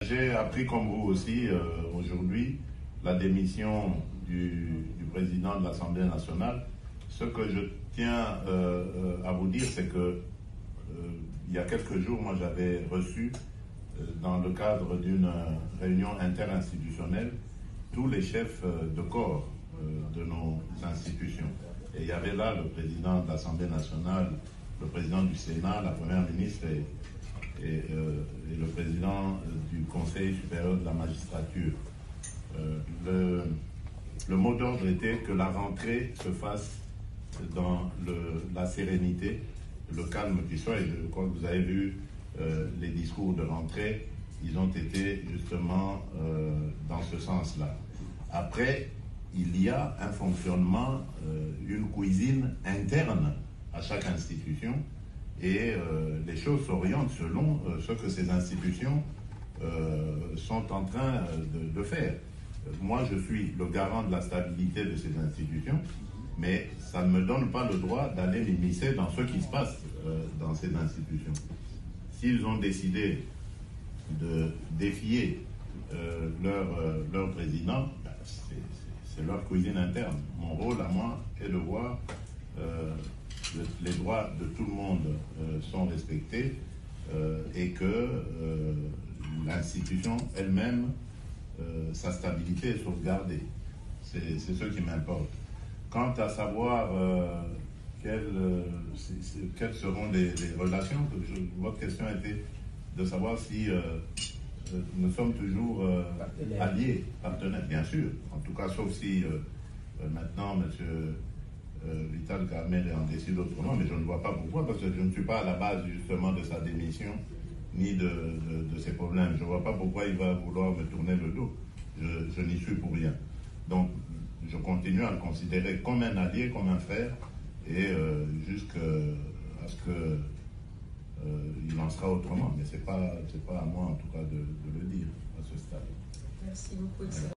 J'ai appris comme vous aussi aujourd'hui la démission du président de l'Assemblée nationale. Ce que je tiens à vous dire, c'est que il y a quelques jours, moi j'avais reçu dans le cadre d'une réunion interinstitutionnelle tous les chefs de corps de nos institutions. Et il y avait là le président de l'Assemblée nationale, le président du Sénat, la première ministre et le président du Conseil supérieur de la magistrature. Le mot d'ordre était que la rentrée se fasse dans la sérénité, le calme qui soit. Et je crois que vous avez vu les discours de rentrée, ils ont été justement dans ce sens-là. Après, il y a un fonctionnement, une cuisine interne à chaque institution, et les choses s'orientent selon ce que ces institutions sont en train de faire. Moi, je suis le garant de la stabilité de ces institutions, mais ça ne me donne pas le droit d'aller m'immiscer dans ce qui se passe dans ces institutions. S'ils ont décidé de défier leur président, c'est leur cuisine interne. Mon rôle à moi est de voir les droits de tout le monde sont respectés et que l'institution elle-même, sa stabilité est sauvegardée. C'est ce qui m'importe. Quant à savoir quelles seront les relations, votre question était de savoir si nous sommes toujours alliés, partenaires, bien sûr. En tout cas, sauf si maintenant, M. Vital Kamerhe en décide autrement, mais je ne vois pas pourquoi, parce que je ne suis pas à la base justement de sa démission, ni de ses problèmes. Je ne vois pas pourquoi il va vouloir me tourner le dos. Je n'y suis pour rien. Donc, je continue à le considérer comme un allié, comme un frère, et jusqu'à ce qu'il en sera autrement. Mais ce n'est pas à moi, en tout cas, de le dire à ce stade. Merci beaucoup.